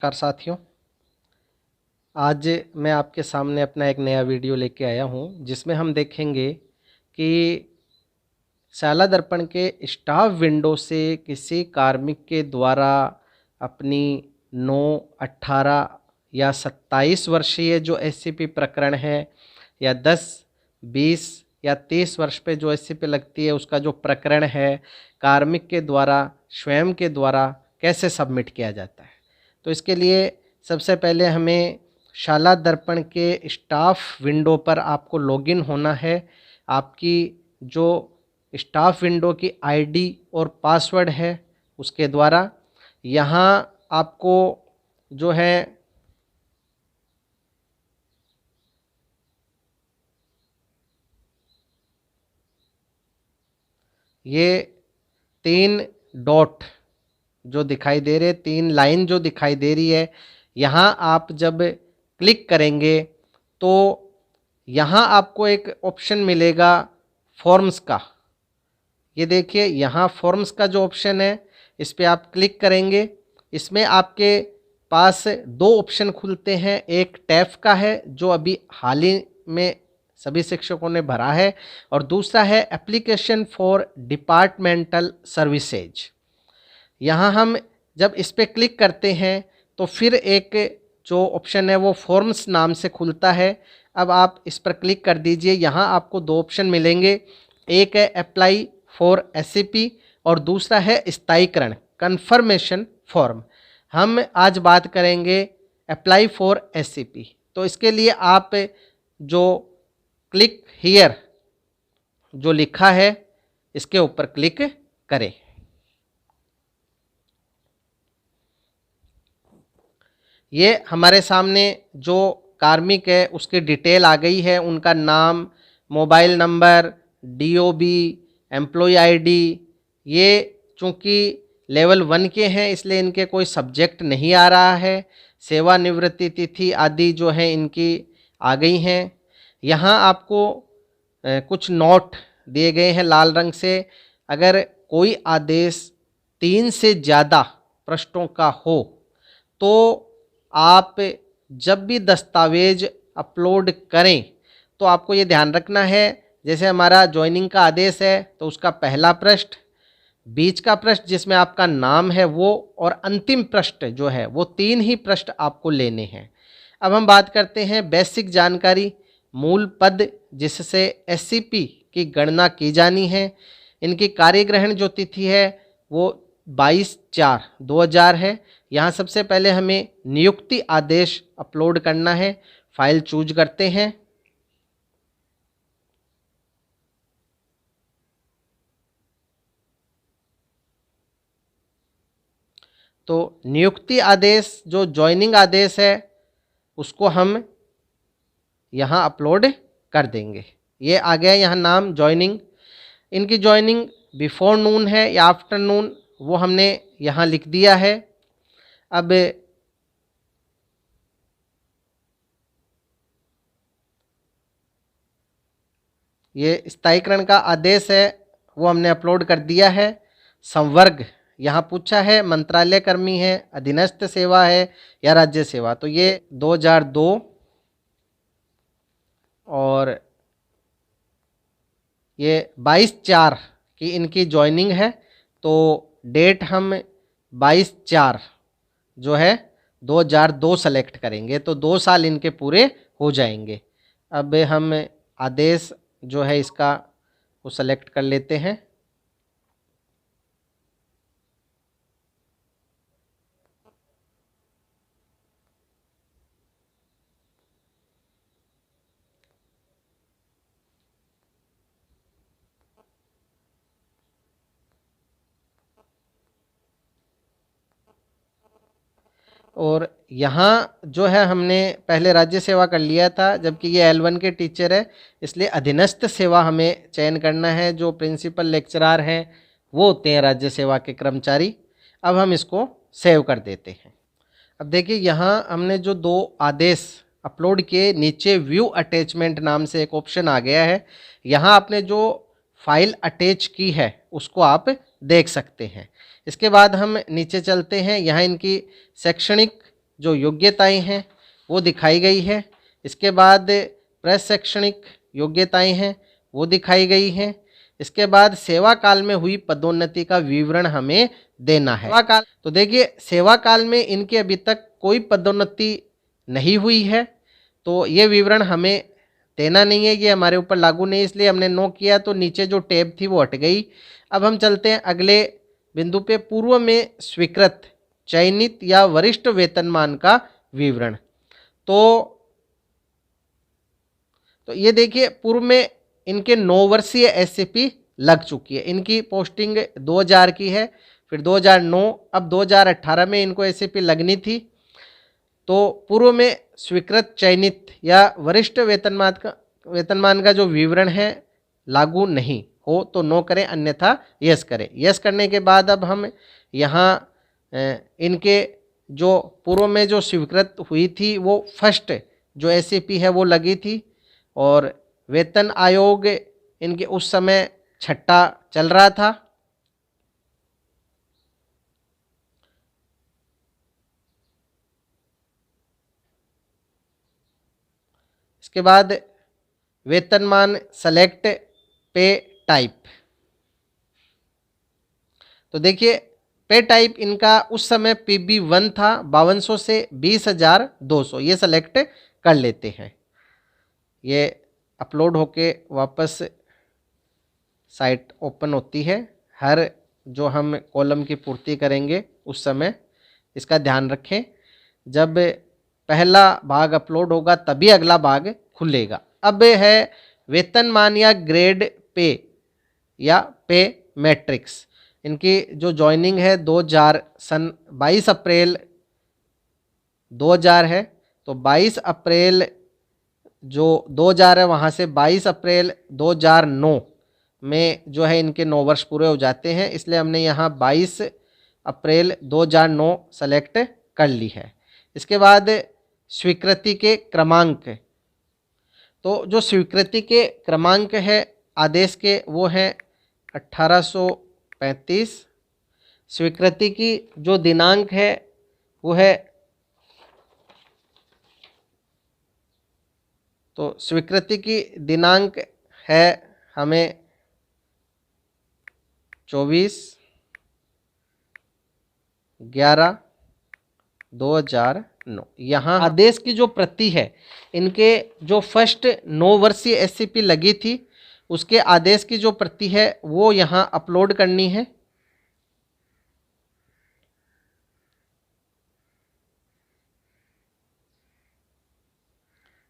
नमस्कार साथियों। आज मैं आपके सामने अपना एक नया वीडियो लेके आया हूँ जिसमें हम देखेंगे कि शाला दर्पण के स्टाफ विंडो से किसी कार्मिक के द्वारा अपनी 9, 18 या 27 वर्षीय जो एससीपी प्रकरण है या 10, 20 या 30 वर्ष पे जो एससीपी लगती है उसका जो प्रकरण है कार्मिक के द्वारा स्वयं के द्वारा कैसे सबमिट किया जाता है। तो इसके लिए सबसे पहले हमें शाला दर्पण के स्टाफ विंडो पर आपको लॉगिन होना है। आपकी जो स्टाफ विंडो की आईडी और पासवर्ड है उसके द्वारा यहाँ आपको जो है ये 3 डॉट जो दिखाई दे रहे, 3 लाइन जो दिखाई दे रही है, यहाँ आप जब क्लिक करेंगे तो यहाँ आपको एक ऑप्शन मिलेगा फॉर्म्स का। ये देखिए यहाँ फॉर्म्स का जो ऑप्शन है इस पर आप क्लिक करेंगे। इसमें आपके पास 2 ऑप्शन खुलते हैं, एक टैफ का है जो अभी हाल ही में सभी शिक्षकों ने भरा है और दूसरा है एप्लीकेशन फॉर डिपार्टमेंटल सर्विसेज। यहाँ हम जब इस पर क्लिक करते हैं तो फिर एक जो ऑप्शन है वो फॉर्म्स नाम से खुलता है। अब आप इस पर क्लिक कर दीजिए। यहाँ आपको 2 ऑप्शन मिलेंगे, एक है अप्लाई फॉर एससीपी और दूसरा है स्थायीकरण कन्फर्मेशन फॉर्म। हम आज बात करेंगे अप्लाई फॉर एससीपी। तो इसके लिए आप जो क्लिक हियर जो लिखा है इसके ऊपर क्लिक करें। ये हमारे सामने जो कार्मिक है उसकी डिटेल आ गई है, उनका नाम, mobile number, DOB, employee ID. ये चूँकि लेवल 1 के हैं इसलिए इनके कोई सब्जेक्ट नहीं आ रहा है। सेवानिवृत्ति तिथि आदि जो है इनकी आ गई हैं। यहाँ आपको कुछ नोट दिए गए हैं लाल रंग से। अगर कोई आदेश 3 से ज़्यादा पृष्ठों का हो तो आप जब भी दस्तावेज अपलोड करें तो आपको ये ध्यान रखना है, जैसे हमारा ज्वाइनिंग का आदेश है तो उसका पहला पृष्ठ, बीच का पृष्ठ जिसमें आपका नाम है वो, और अंतिम पृष्ठ जो है वो 3 ही पृष्ठ आपको लेने हैं। अब हम बात करते हैं बेसिक जानकारी। मूल पद जिससे एससीपी की गणना की जानी है। इनकी कार्यग्रहण जो तिथि है वो 22/4/2000 है। यहाँ सबसे पहले हमें नियुक्ति आदेश अपलोड करना है। फाइल चूज करते हैं। तो नियुक्ति आदेश जो ज्वाइनिंग आदेश है उसको हम यहाँ अपलोड कर देंगे। ये आ गया यहाँ नाम ज्वाइनिंग। इनकी ज्वाइनिंग बिफोर नून है या आफ्टर नून वो हमने यहाँ लिख दिया है। अब ये स्थायीकरण का आदेश है वो हमने अपलोड कर दिया है। संवर्ग यहाँ पूछा है मंत्रालय कर्मी है, अधीनस्थ सेवा है या राज्य सेवा। तो ये 2002 और ये 22/4 की इनकी ज्वाइनिंग है। तो डेट हम 22/4 जो है 2002 सेलेक्ट करेंगे तो 2 साल इनके पूरे हो जाएंगे। अब हम आदेश जो है इसका वो सेलेक्ट कर लेते हैं। और यहाँ जो है हमने पहले राज्य सेवा कर लिया था, जबकि ये L1 के टीचर है इसलिए अधीनस्थ सेवा हमें चयन करना है। जो प्रिंसिपल लेक्चरार हैं वो होते हैं राज्य सेवा के कर्मचारी। अब हम इसको सेव कर देते हैं। अब देखिए यहाँ हमने जो 2 आदेश अपलोड किए, नीचे व्यू अटैचमेंट नाम से एक ऑप्शन आ गया है। यहाँ आपने जो फाइल अटैच की है उसको आप देख सकते हैं। इसके बाद हम नीचे चलते हैं। यहाँ इनकी शैक्षणिक जो योग्यताएं हैं वो दिखाई गई है। इसके बाद प्रशैक्षणिक योग्यताएं हैं वो दिखाई गई हैं। इसके बाद सेवा काल में हुई पदोन्नति का विवरण हमें देना है। सेवा काल, तो देखिए सेवा काल में इनके अभी तक कोई पदोन्नति नहीं हुई है, तो ये विवरण हमें देना नहीं है, ये हमारे ऊपर लागू नहीं, इसलिए हमने नो किया। तो नीचे जो टैब थी वो हट गई। अब हम चलते हैं अगले बिंदु पे, पूर्व में स्वीकृत चयनित या वरिष्ठ वेतनमान का विवरण। तो ये देखिए पूर्व में इनके 9 वर्षीय एससीपी लग चुकी है। इनकी पोस्टिंग 2000 की है, फिर 2009, अब 2018 में इनको एससीपी लगनी थी। तो पूर्व में स्वीकृत चयनित या वरिष्ठ वेतनमान का जो विवरण है लागू नहीं हो तो नो करें, अन्यथा यस करें। यस करने के बाद अब हम यहाँ इनके जो पूर्व में जो स्वीकृत हुई थी वो फर्स्ट जो एससीपी है वो लगी थी, और वेतन आयोग इनके उस समय छठा चल रहा था। इसके बाद वेतनमान सेलेक्ट पे टाइप। तो देखिए पे टाइप इनका उस समय PB1 था 5200 से 20,200, ये सेलेक्ट कर लेते हैं। ये अपलोड होके वापस साइट ओपन होती है। हर जो हम कॉलम की पूर्ति करेंगे उस समय इसका ध्यान रखें, जब पहला भाग अपलोड होगा तभी अगला भाग खुलेगा। अब है वेतनमान या ग्रेड पे या पे मैट्रिक्स। इनकी जो ज्वाइनिंग है 2000 सन 22 अप्रैल 2000 है, तो 22 अप्रैल जो 2000 है वहाँ से 22 अप्रैल 2009 में जो है इनके 9 वर्ष पूरे हो जाते हैं, इसलिए हमने यहाँ 22 अप्रैल 2009 सेलेक्ट कर ली है। इसके बाद स्वीकृति के क्रमांक, तो जो स्वीकृति के क्रमांक है आदेश के वो हैं 1835। स्वीकृति की जो दिनांक है वो है, तो स्वीकृति की दिनांक है हमें 24/11/2009। यहाँ आदेश की जो प्रति है इनके जो फर्स्ट 9 वर्षीय एससीपी लगी थी उसके आदेश की जो प्रति है वो यहाँ अपलोड करनी है।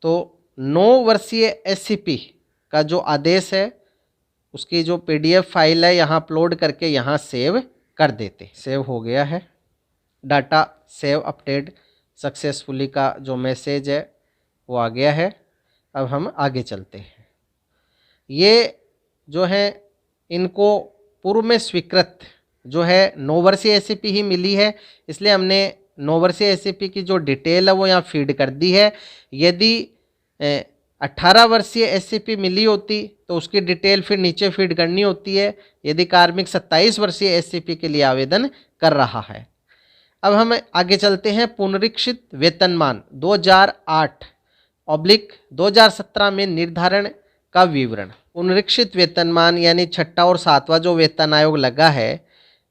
तो 9 वर्षीय एससीपी का जो आदेश है उसकी जो PDF फाइल है यहाँ अपलोड करके यहाँ सेव कर देते। सेव हो गया है, डाटा सेव अपडेट सक्सेसफुली का जो मैसेज है वो आ गया है। अब हम आगे चलते हैं। ये जो है इनको पूर्व में स्वीकृत जो है 9 वर्षीय एससीपी ही मिली है, इसलिए हमने 9 वर्षीय एससीपी की जो डिटेल है वो यहाँ फीड कर दी है। यदि 18 वर्षीय एससीपी मिली होती तो उसकी डिटेल फिर नीचे फीड करनी होती है, यदि कार्मिक 27 वर्षीय एससीपी के लिए आवेदन कर रहा है। अब हम आगे चलते हैं। पुनरीक्षित वेतनमान 2008/2017 में निर्धारण का विवरण। पुनरीक्षित वेतनमान यानी छठा और सातवां जो वेतन आयोग लगा है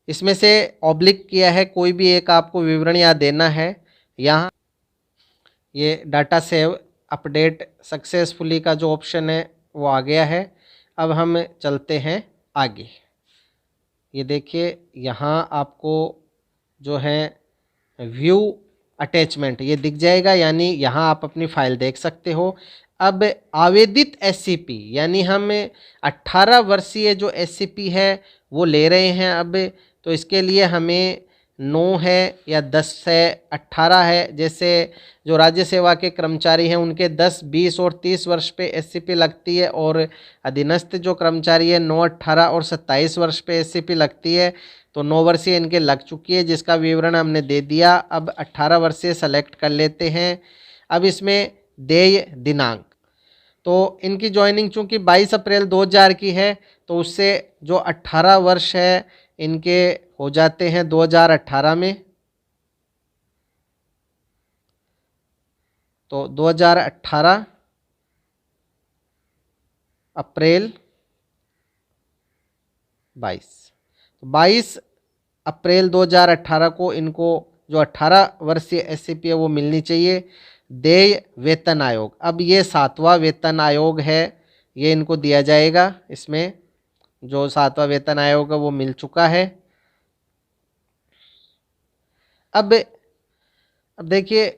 इसमें से ऑब्लिक किया है, कोई भी एक आपको विवरण यहाँ देना है। यहाँ ये डाटा सेव अपडेट सक्सेसफुली का जो ऑप्शन है वो आ गया है। अब हम चलते हैं आगे। ये देखिए यहाँ आपको जो है व्यू अटैचमेंट ये दिख जाएगा, यानी यहाँ आप अपनी फाइल देख सकते हो। अब आवेदित एससीपी यानी हम 18 वर्षीय जो एससीपी है वो ले रहे हैं अब, तो इसके लिए हमें 9 है या 10 है 18 है, जैसे जो राज्य सेवा के कर्मचारी हैं उनके 10, 20 और 30 वर्ष पे एससीपी लगती है, और अधीनस्थ जो कर्मचारी है 9, 18 और 27 वर्ष पे एससीपी लगती है। तो 9 वर्षीय इनके लग चुकी है जिसका विवरण हमने दे दिया। अब 18 वर्षीय सेलेक्ट कर लेते हैं। अब इसमें देय दिनांक, तो इनकी ज्वाइनिंग चूँकि 22 अप्रैल 2000 की है तो उससे जो 18 वर्ष है इनके हो जाते हैं 2018 में। तो 2018 अप्रैल 22, तो 22 अप्रैल 2018 को इनको जो 18 वर्षीय एससीपी है वो मिलनी चाहिए। देय वेतन आयोग, अब ये 7वां वेतन आयोग है, ये इनको दिया जाएगा। इसमें जो 7वां वेतन आयोग है वो मिल चुका है। अब देखिए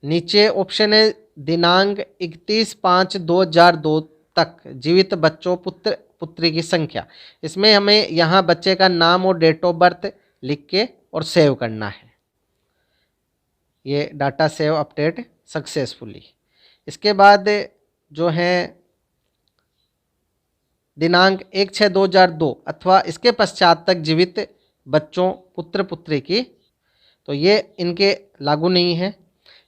नीचे ऑप्शन है दिनांक 31/5/2002 तक जीवित बच्चों पुत्र पुत्री की संख्या। इसमें हमें यहाँ बच्चे का नाम और डेट ऑफ बर्थ लिख के और सेव करना है। ये डाटा सेव अपडेट सक्सेसफुली। इसके बाद जो है दिनांक 1/6/2002 अथवा इसके पश्चात तक जीवित बच्चों पुत्र पुत्री की, तो ये इनके लागू नहीं है।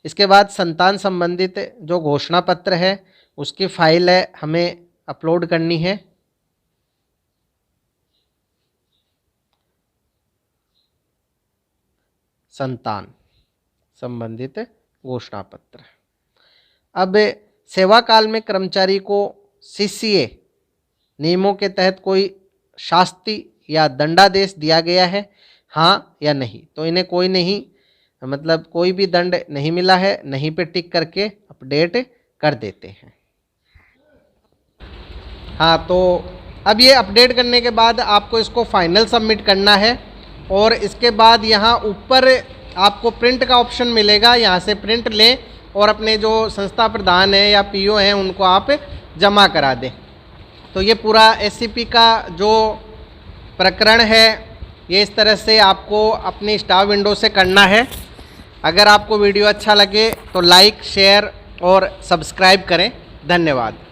इसके बाद संतान संबंधित जो घोषणा पत्र है उसकी फाइल है हमें अपलोड करनी है। संतान संबंधित घोषणा पत्र। अब सेवा काल में कर्मचारी को सीसीए नियमों के तहत कोई शास्ति या दंडादेश दिया गया है, हाँ या नहीं, तो इन्हें कोई नहीं, मतलब कोई भी दंड नहीं मिला है, नहीं पे टिक करके अपडेट कर देते हैं। हाँ, तो अब ये अपडेट करने के बाद आपको इसको फाइनल सबमिट करना है और इसके बाद यहाँ ऊपर आपको प्रिंट का ऑप्शन मिलेगा, यहाँ से प्रिंट लें और अपने जो संस्था प्रधान है या पीओ हैं उनको आप जमा करा दें। तो ये पूरा एससीपी का जो प्रकरण है ये इस तरह से आपको अपनी स्टाफ विंडो से करना है। अगर आपको वीडियो अच्छा लगे तो लाइक, शेयर और सब्सक्राइब करें। धन्यवाद।